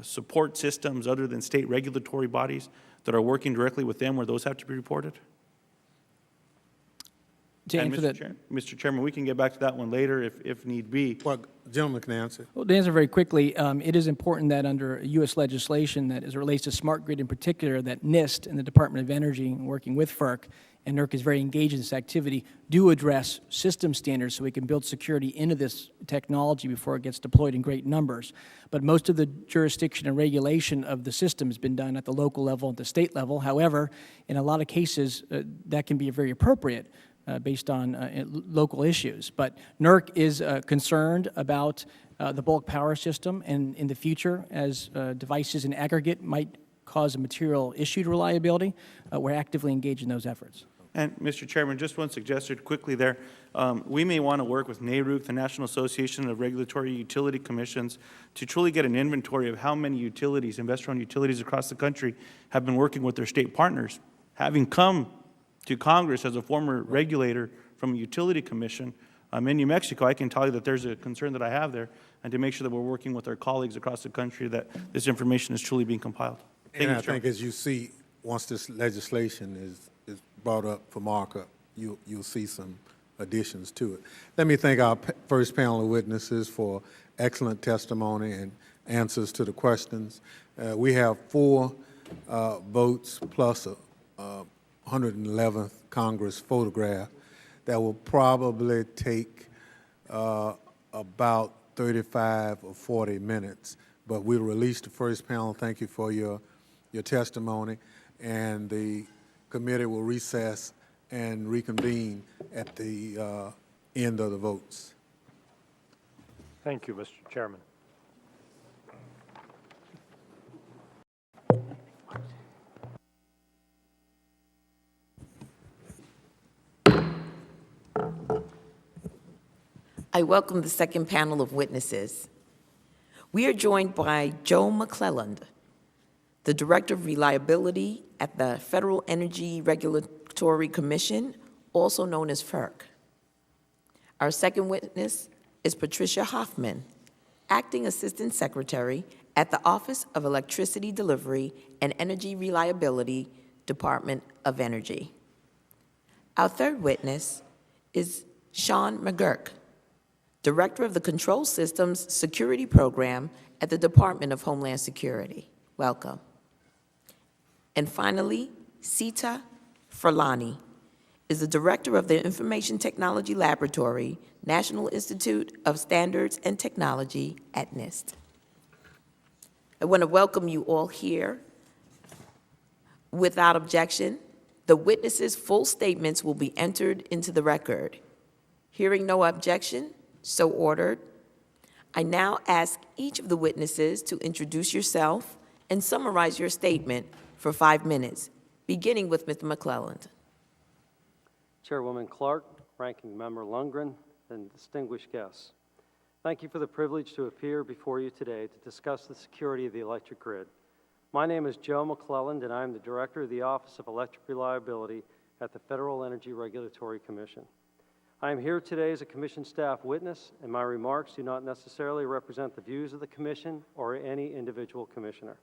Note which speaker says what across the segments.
Speaker 1: support systems other than state regulatory bodies that are working directly with them where those have to be reported? And Mr. Chairman, we can get back to that one later if need be.
Speaker 2: Well, the gentleman can answer.
Speaker 3: Well, to answer very quickly, it is important that under U.S. legislation that as it relates to smart grid in particular, that NIST and the Department of Energy, working with FERC, and NERC is very engaged in this activity, do address system standards so we can build security into this technology before it gets deployed in great numbers. But most of the jurisdiction and regulation of the system has been done at the local level and the state level. However, in a lot of cases, that can be very appropriate based on local issues. But NERC is concerned about the bulk power system, and in the future, as devices in aggregate might cause a material issue to reliability, we're actively engaged in those efforts.
Speaker 1: And Mr. Chairman, just one suggestion quickly there. We may want to work with NARUC, the National Association of Regulatory Utility Commissions, to truly get an inventory of how many utilities, investor-owned utilities across the country have been working with their state partners. Having come to Congress as a former regulator from a utility commission in New Mexico, I can tell you that there's a concern that I have there, and to make sure that we're working with our colleagues across the country that this information is truly being compiled.
Speaker 2: And I think as you see, once this legislation is brought up for markup, you'll see some additions to it. Let me thank our first panel of witnesses for excellent testimony and answers to the questions. We have 4 votes plus a 111th Congress photograph that will probably take about 35 or 40 minutes, but we'll release the first panel. Thank you for your testimony, and the committee will recess and reconvene at the end of the votes.
Speaker 4: Thank you, Mr. Chairman.
Speaker 5: I welcome the second panel of witnesses. We are joined by Joe McClelland, the Director of Reliability at the Federal Energy Regulatory Commission, also known as FERC. Our second witness is Patricia Hoffman, Acting Assistant Secretary at the Office of Electricity Delivery and Energy Reliability, Department of Energy. Our third witness is Sean McGurk, Director of the Control Systems Security Program at the Department of Homeland Security. Welcome. And finally, Sita Furlani is the Director of the Information Technology Laboratory, National Institute of Standards and Technology at NIST. I want to welcome you all here. Without objection, the witnesses' full statements will be entered into the record. Hearing no objection, so ordered. I now ask each of the witnesses to introduce yourself and summarize your statement for 5 minutes, beginning with Mr. McClelland.
Speaker 6: Chairwoman Clark, Ranking Member Lundgren, and distinguished guests. Thank you for the privilege to appear before you today to discuss the security of the electric grid. My name is Joe McClelland, and I am the Director of the Office of Electric Reliability at the Federal Energy Regulatory Commission. I am here today as a Commission staff witness, and my remarks do not necessarily represent the views of the Commission or any individual commissioner.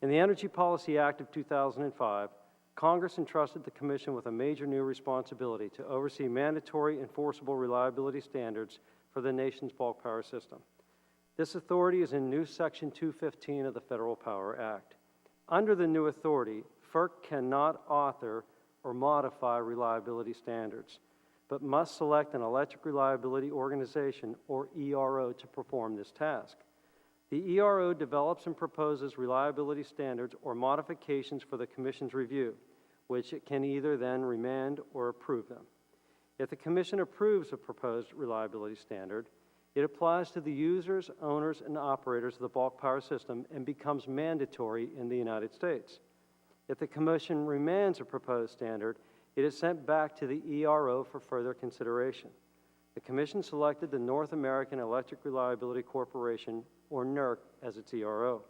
Speaker 6: In the Energy Policy Act of 2005, Congress entrusted the Commission with a major new responsibility to oversee mandatory enforceable reliability standards for the nation's bulk power system. This authority is in new Section 215 of the Federal Power Act. Under the new authority, FERC cannot author or modify reliability standards, but must select an electric reliability organization, or ERO, to perform this task. The ERO develops and proposes reliability standards or modifications for the Commission's review, which it can either then remand or approve them. If the Commission approves a proposed reliability standard, it applies to the users, owners, and operators of the bulk power system and becomes mandatory in the United States. If the Commission remands a proposed standard, it is sent back to the ERO for further consideration. The Commission selected the North American Electric Reliability Corporation, or NERC, as its ERO.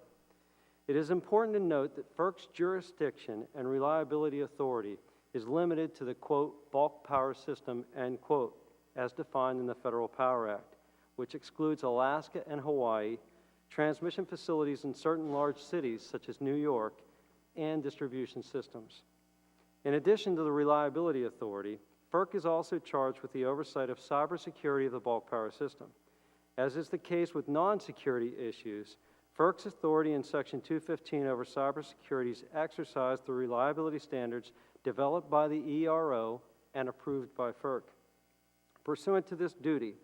Speaker 6: It is important to note that FERC's jurisdiction and reliability authority is limited to the, quote, bulk power system, end quote, as defined in the Federal Power Act, which excludes Alaska and Hawaii, transmission facilities in certain large cities such as New York, and distribution systems. In addition to the Reliability Authority, FERC is also charged with the oversight of cybersecurity of the bulk power system. As is the case with non-security issues, FERC's authority in Section 215 over cybersecurity is exercised through reliability standards developed by the ERO and approved by FERC. Pursuant to this duty,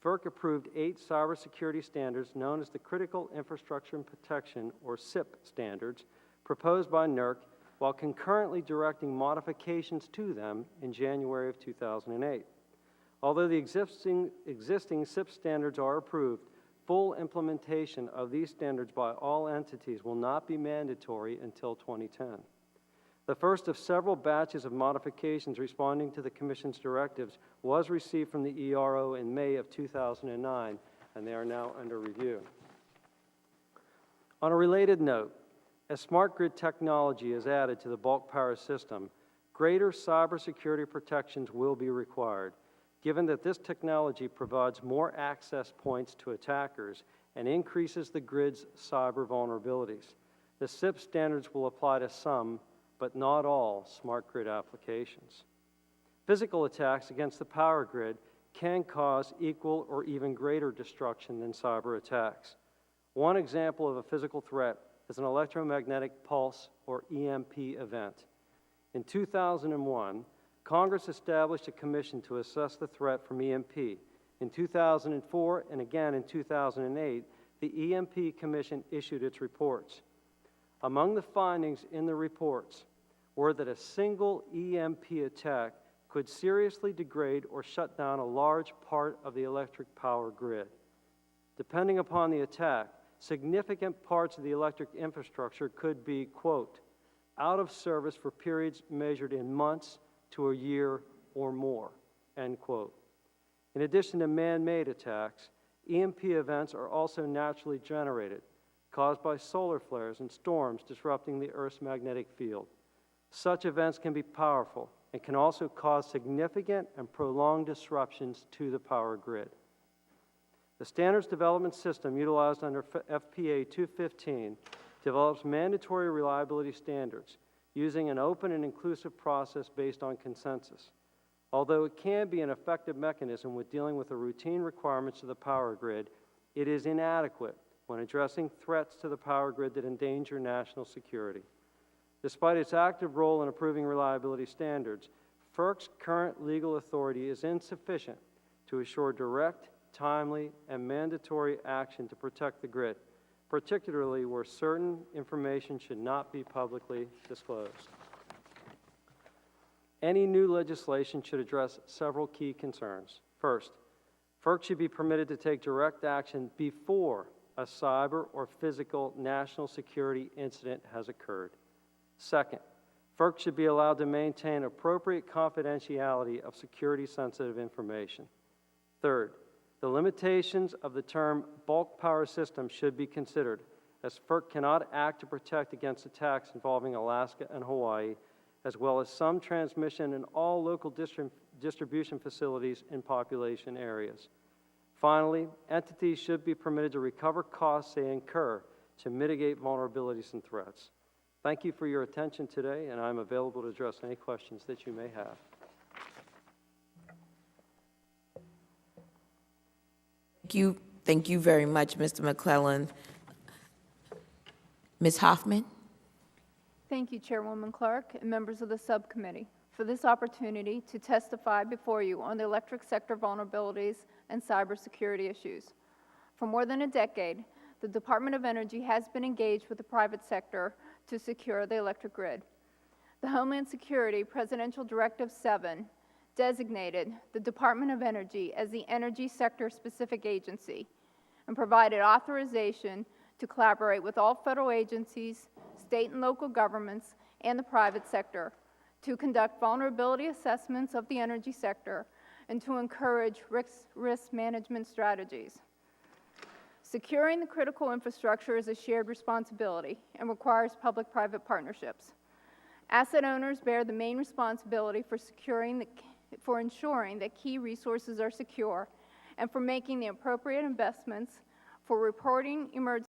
Speaker 6: FERC approved 8 cybersecurity standards known as the Critical Infrastructure and Protection, or CIP standards, proposed by NERC, while concurrently directing modifications to them in January of 2008. Although the existing CIP standards are approved, full implementation of these standards by all entities will not be mandatory until 2010. The first of several batches of modifications responding to the Commission's directives was received from the ERO in May of 2009, and they are now under review. On a related note, as smart grid technology is added to the bulk power system, greater cybersecurity protections will be required, given that this technology provides more access points to attackers and increases the grid's cyber vulnerabilities. The CIP standards will apply to some, but not all, smart grid applications. Physical attacks against the power grid can cause equal or even greater destruction than cyber attacks. One example of a physical threat is an electromagnetic pulse, or EMP, event. In 2001, Congress established a commission to assess the threat from EMP. In 2004 and again in 2008, the EMP Commission issued its reports. Among the findings in the reports were that a single EMP attack could seriously degrade or shut down a large part of the electric power grid. Depending upon the attack, significant parts of the electric infrastructure could be, quote, out of service for periods measured in months to a year or more, end quote. In addition to man-made attacks, EMP events are also naturally generated, caused by solar flares and storms disrupting the Earth's magnetic field. Such events can be powerful and can also cause significant and prolonged disruptions to the power grid. The standards development system utilized under FPA 215 develops mandatory reliability standards using an open and inclusive process based on consensus. Although it can be an effective mechanism with dealing with the routine requirements of the power grid, it is inadequate when addressing threats to the power grid that endanger national security. Despite its active role in approving reliability standards, FERC's current legal authority is insufficient to assure direct, timely, and mandatory action to protect the grid, particularly where certain information should not be publicly disclosed. Any new legislation should address several key concerns. First, FERC should be permitted to take direct action before a cyber or physical national security incident has occurred. Second, FERC should be allowed to maintain appropriate confidentiality of security-sensitive information. Third, the limitations of the term bulk power system should be considered, as FERC cannot act to protect against attacks involving Alaska and Hawaii, as well as some transmission in all local distribution facilities in population areas. Finally, entities should be permitted to recover costs they incur to mitigate vulnerabilities and threats. Thank you for your attention today, and I'm available to address any questions that you may have.
Speaker 5: Thank you very much, Mr. McClellan. Ms. Hoffman?
Speaker 7: Thank you, Chairwoman Clark and members of the subcommittee, for this opportunity to testify before you on the electric sector vulnerabilities and cybersecurity issues. For more than a decade, the Department of Energy has been engaged with the private sector to secure the electric grid. The Homeland Security Presidential Directive 7 designated the Department of Energy as the energy sector-specific agency and provided authorization to collaborate with all federal agencies, state and local governments, and the private sector to conduct vulnerability assessments of the energy sector and to encourage risk management strategies. Securing the critical infrastructure is a shared responsibility and requires public-private partnerships. Asset owners bear the main responsibility for ensuring that key resources are secure and for making the appropriate investments for reporting emergency